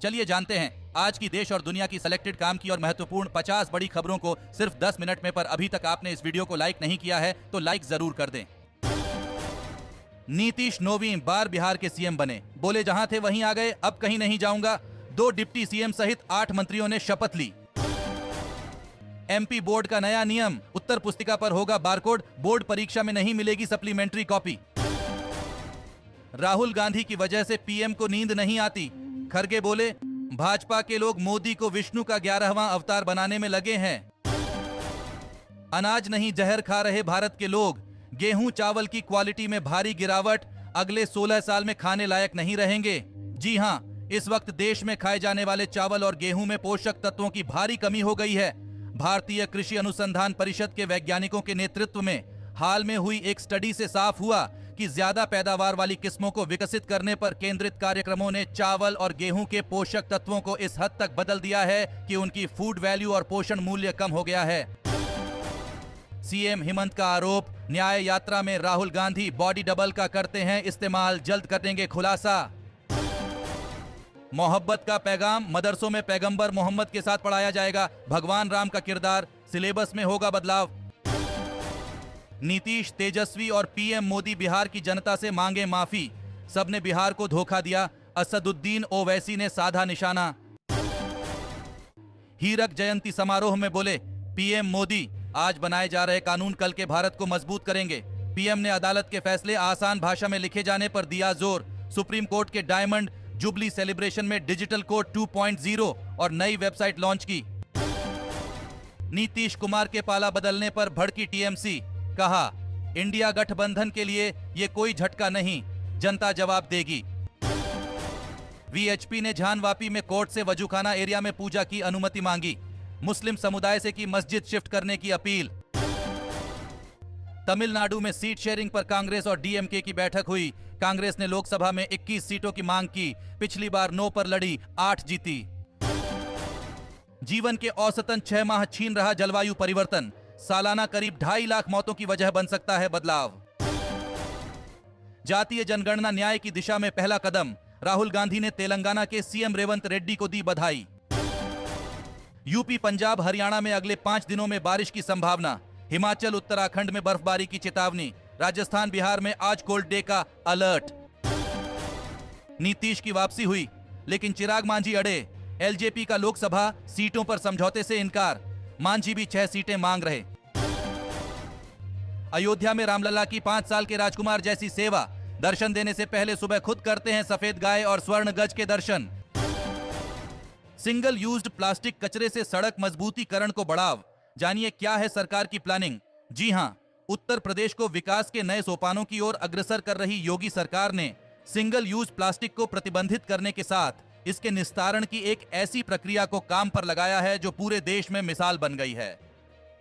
चलिए जानते हैं आज की देश और दुनिया की सिलेक्टेड काम की और महत्वपूर्ण 50 बड़ी खबरों को सिर्फ 10 मिनट में। पर अभी तक आपने इस वीडियो को लाइक नहीं किया है तो लाइक जरूर कर दें। नीतीश 9वीं बार बिहार के सीएम बने, बोले जहां थे वहीं आ गए, अब कहीं नहीं जाऊंगा। 2 डिप्टी सीएम सहित 8 मंत्रियों ने शपथ ली। एमपी बोर्ड का नया नियम, उत्तर पुस्तिका पर होगा बारकोड, बोर्ड परीक्षा में नहीं मिलेगी सप्लीमेंट्री कॉपी। राहुल गांधी की वजह से पीएम को नींद नहीं आती, खरगे बोले भाजपा के लोग मोदी को विष्णु का 11वां अवतार बनाने में लगे हैं। अनाज नहीं जहर खा रहे भारत के लोग, गेहूं चावल की क्वालिटी में भारी गिरावट, अगले 16 साल में खाने लायक नहीं रहेंगे। जी हां, इस वक्त देश में खाए जाने वाले चावल और गेहूं में पोषक तत्वों की भारी कमी हो गई है। भारतीय कृषि अनुसंधान परिषद के वैज्ञानिकों के नेतृत्व में हाल में हुई एक स्टडी से साफ हुआ कि ज्यादा पैदावार वाली किस्मों को विकसित करने पर केंद्रित कार्यक्रमों ने चावल और गेहूं के पोषक तत्वों को इस हद तक बदल दिया है कि उनकी फूड वैल्यू और पोषण मूल्य कम हो गया है। सीएम हेमंत का आरोप, न्याय यात्रा में राहुल गांधी बॉडी डबल का करते हैं इस्तेमाल, जल्द करेंगे खुलासा। मोहब्बत का पैगाम, मदरसों में पैगंबर मोहम्मद के साथ पढ़ाया जाएगा, भगवान राम का किरदार, सिलेबस में होगा बदलाव। नीतीश, तेजस्वी और पीएम मोदी बिहार की जनता से मांगे माफी, सबने बिहार को धोखा दिया, असदुद्दीन ओवैसी ने साधा निशाना। हीरक जयंती समारोह में बोले पीएम मोदी आज बनाए जा रहे कानून कल के भारत को मजबूत करेंगे। पीएम ने अदालत के फैसले आसान भाषा में लिखे जाने पर दिया जोर। सुप्रीम कोर्ट के डायमंड जुबली सेलिब्रेशन में डिजिटल कोर्ट 2.0 और नई वेबसाइट लॉन्च की। नीतीश कुमार के पाला बदलने पर भड़की टीएमसी, कहा इंडिया गठबंधन के लिए ये कोई झटका नहीं, जनता जवाब देगी। वीएचपी ने झानवापी में कोर्ट से वजूखाना एरिया में पूजा की अनुमति मांगी। मुस्लिम समुदाय से की मस्जिद शिफ्ट करने की अपील। तमिलनाडु में सीट शेयरिंग पर कांग्रेस और डीएमके की बैठक हुई। कांग्रेस ने लोकसभा में 21 सीटों की मांग की, पिछली बार 9 पर लड़ी, 8 जीती। जीवन के औसतन 6 माह छीन रहा जलवायु परिवर्तन, सालाना करीब 2.5 लाख मौतों की वजह बन सकता है बदलाव। जातीय जनगणना न्याय की दिशा में पहला कदम, राहुल गांधी ने तेलंगाना के सीएम रेवंत रेड्डी को दी बधाई। यूपी, पंजाब, हरियाणा में अगले 5 दिनों में बारिश की संभावना, हिमाचल, उत्तराखंड में बर्फबारी की चेतावनी, राजस्थान, बिहार में आज कोल्ड डे का अलर्ट। नीतीश की वापसी हुई, लेकिन चिराग मांझी अड़े, एलजेपी का लोकसभा सीटों पर समझौते से इनकार, मांझी भी 6 सीटें मांग रहे। अयोध्या में रामलला की 5 साल के राजकुमार जैसी सेवा, दर्शन देने से पहले सुबह खुद करते हैं सफेद गाय और स्वर्ण गज के दर्शन। सिंगल यूज्ड प्लास्टिक कचरे से सड़क मजबूतीकरण को बढ़ाव, जानिए क्या है सरकार की प्लानिंग। जी हां, उत्तर प्रदेश को विकास के नए सोपानों की ओर अग्रसर कर रही योगी सरकार ने सिंगल यूज प्लास्टिक को प्रतिबंधित करने के साथ इसके निस्तारण की एक ऐसी प्रक्रिया को काम पर लगाया है जो पूरे देश में मिसाल बन गई है।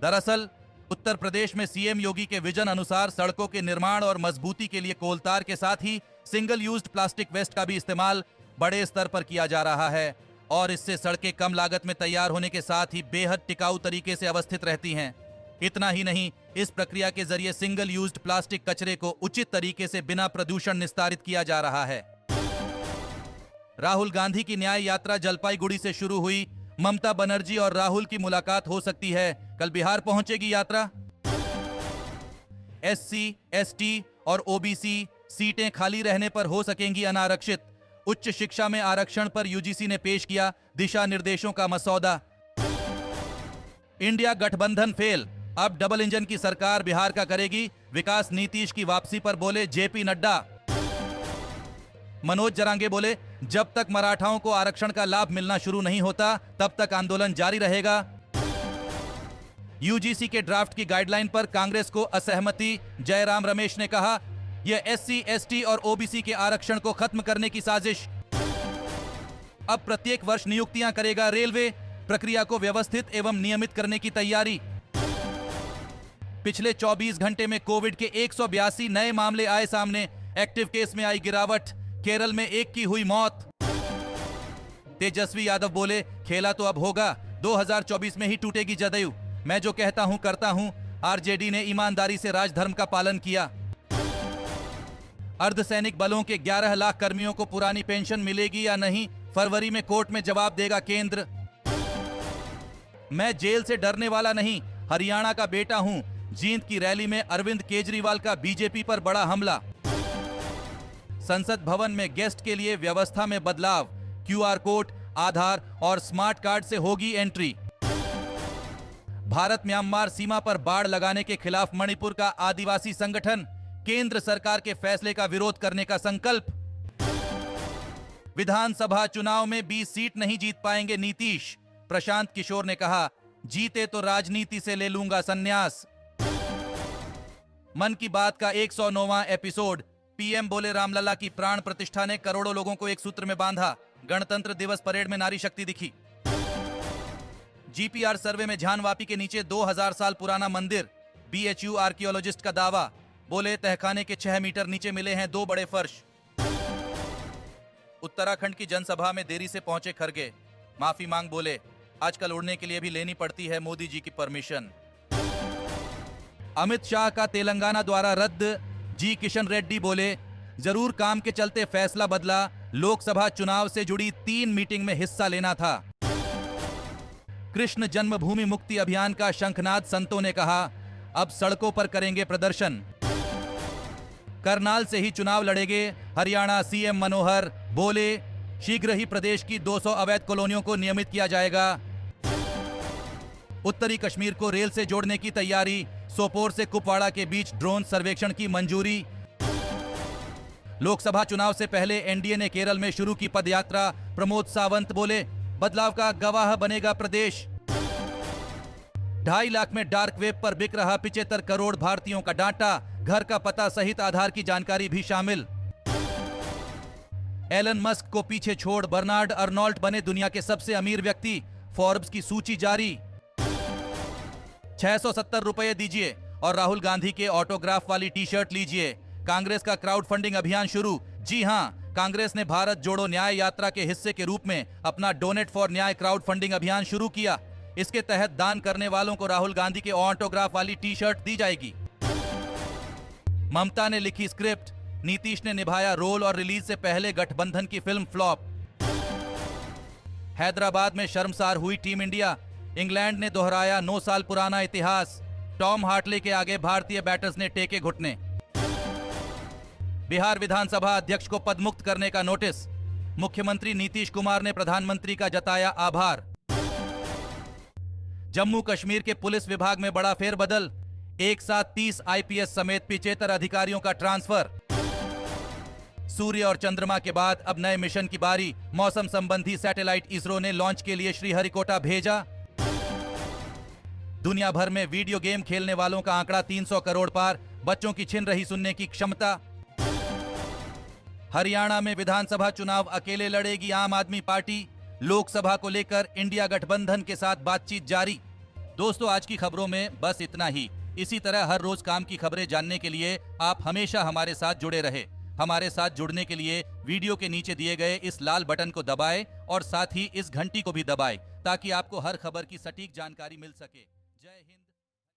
दरअसल उत्तर प्रदेश में सीएम योगी के विजन अनुसार सड़कों के निर्माण और मजबूती के लिए कोलतार के साथ ही सिंगल यूज्ड प्लास्टिक वेस्ट का भी इस्तेमाल बड़े स्तर पर किया जा रहा है और इससे सड़कें कम लागत में तैयार होने के साथ ही बेहद टिकाऊ तरीके से अवस्थित रहती हैं। इतना ही नहीं, इस प्रक्रिया के जरिए सिंगल यूज्ड प्लास्टिक कचरे को उचित तरीके से बिना प्रदूषण निस्तारित किया जा रहा है। राहुल गांधी की न्याय यात्रा जलपाईगुड़ी से शुरू हुई, ममता बनर्जी और राहुल की मुलाकात हो सकती है, कल बिहार पहुंचेगी यात्रा। एससी, एसटी और ओबीसी सीटें खाली रहने पर हो सकेंगी अनारक्षित। उच्च शिक्षा में आरक्षण पर यूजीसी ने पेश किया दिशा निर्देशों का मसौदा। इंडिया गठबंधन फेल, अब डबल इंजन की सरकार बिहार का करेगी, विकास नीतीश की वापसी पर बोले जेपी नड्डा। मनोज जरांगे बोले जब तक मराठाओं को आरक्षण का लाभ मिलना शुरू नहीं होता तब तक आंदोलन जारी रहेगा। यूजीसी के ड्राफ्ट की गाइडलाइन पर कांग्रेस को असहमति, जयराम रमेश ने कहा यह एससी, एसटी और ओबीसी के आरक्षण को खत्म करने की साजिश। अब प्रत्येक वर्ष नियुक्तियां करेगा रेलवे, प्रक्रिया को व्यवस्थित एवं नियमित करने की तैयारी। पिछले 24 घंटे में कोविड के 182 नए मामले आए सामने, एक्टिव केस में आई गिरावट, केरल में 1 की हुई मौत। तेजस्वी यादव बोले खेला तो अब होगा, 2024 में ही टूटेगी जदयू, मैं जो कहता हूं करता हूं। आरजेडी ने ईमानदारी से राजधर्म का पालन किया। अर्धसैनिक बलों के 11 लाख कर्मियों को पुरानी पेंशन मिलेगी या नहीं, फरवरी में कोर्ट में जवाब देगा केंद्र। मैं जेल से डरने वाला नहीं, हरियाणा का बेटा हूं। जींद की रैली में अरविंद केजरीवाल का बीजेपी पर बड़ा हमला। संसद भवन में गेस्ट के लिए व्यवस्था में बदलाव, क्यूआर कोड, आधार और स्मार्ट कार्ड से होगी एंट्री। भारत म्यांमार सीमा पर बाड़ लगाने के खिलाफ मणिपुर का आदिवासी संगठन, केंद्र सरकार के फैसले का विरोध करने का संकल्प। विधानसभा चुनाव में 20 सीट नहीं जीत पाएंगे नीतीश, प्रशांत किशोर ने कहा, जीते तो राजनीति से ले लूंगा संन्यास। मन की बात का 109वां एपिसोड। पीएम बोले, रामलला की प्राण प्रतिष्ठा ने करोड़ों लोगों को एक सूत्र में बांधा। गणतंत्र दिवस परेड में नारी शक्ति दिखी। जीपीआर सर्वे में झानवापी के नीचे 2000 साल पुराना मंदिर, बीएचयू आर्कियोलॉजिस्ट का दावा। बोले, तहखाने के 6 मीटर नीचे मिले हैं 2 बड़े फर्श। उत्तराखंड की जनसभा में देरी से पहुंचे खरगे, माफी मांग बोले, आजकल उड़ने के लिए भी लेनी पड़ती है मोदी जी की परमिशन। अमित शाह का तेलंगाना द्वारा रद्द, जी किशन रेड्डी बोले, जरूर काम के चलते फैसला बदला, लोकसभा चुनाव से जुड़ी 3 मीटिंग में हिस्सा लेना था। कृष्ण जन्मभूमि मुक्ति अभियान का शंखनाद, संतों ने कहा, अब सड़कों पर करेंगे प्रदर्शन। करनाल से ही चुनाव लड़ेंगे हरियाणा सीएम मनोहर, बोले, शीघ्र ही प्रदेश की 200 अवैध कॉलोनियों को नियमित किया जाएगा। उत्तरी कश्मीर को रेल से जोड़ने की तैयारी, सोपोर से कुपवाड़ा के बीच ड्रोन सर्वेक्षण की मंजूरी। लोकसभा चुनाव से पहले एनडीए ने केरल में शुरू की पदयात्रा, प्रमोद सावंत बोले, बदलाव का गवाह बनेगा प्रदेश। 2.5 लाख में डार्क वेब पर बिक रहा 75 करोड़ भारतीयों का डाटा, घर का पता सहित आधार की जानकारी भी शामिल। एलन मस्क को पीछे छोड़ बर्नार्ड अर्नोल्ट बने दुनिया के सबसे अमीर व्यक्ति, फोर्ब्स की सूची जारी। 670 रुपए दीजिए और राहुल गांधी के ऑटोग्राफ वाली टी शर्ट लीजिए। कांग्रेस का क्राउड फंडिंग अभियान शुरू। जी हां, कांग्रेस ने भारत जोड़ो न्याय यात्रा के हिस्से के रूप में अपना डोनेट फॉर न्याय क्राउड फंडिंग अभियान शुरू किया। इसके तहत दान करने वालों को राहुल गांधी के ऑटोग्राफ वाली टी शर्ट दी जाएगी। ममता ने लिखी स्क्रिप्ट, नीतीश ने निभाया रोल और रिलीज से पहले गठबंधन की फिल्म फ्लॉप। हैदराबाद में शर्मसार हुई टीम इंडिया, इंग्लैंड ने दोहराया 9 साल पुराना इतिहास। टॉम हार्टले के आगे भारतीय बैटर्स ने टेके घुटने। बिहार विधानसभा अध्यक्ष को पदमुक्त करने का नोटिस, मुख्यमंत्री नीतीश कुमार ने प्रधानमंत्री का जताया आभार। जम्मू कश्मीर के पुलिस विभाग में बड़ा फेरबदल, एक साथ 30 आईपीएस समेत 75 अधिकारियों का ट्रांसफर। सूर्य और चंद्रमा के बाद अब नए मिशन की बारी, मौसम संबंधी सैटेलाइट इसरो ने लॉन्च के लिए श्रीहरिकोटा भेजा। दुनिया भर में वीडियो गेम खेलने वालों का आंकड़ा 300 करोड़ पार, बच्चों की छिन रही सुनने की क्षमता। हरियाणा में विधानसभा चुनाव अकेले लड़ेगी आम आदमी पार्टी, लोकसभा को लेकर इंडिया गठबंधन के साथ बातचीत जारी। दोस्तों, आज की खबरों में बस इतना ही। इसी तरह हर रोज काम की खबरें जानने के लिए आप हमेशा हमारे साथ जुड़े रहे। हमारे साथ जुड़ने के लिए वीडियो के नीचे दिए गए इस लाल बटन को दबाएं और साथ ही इस घंटी को भी दबाएं ताकि आपको हर खबर की सटीक जानकारी मिल सके। जय हिंद।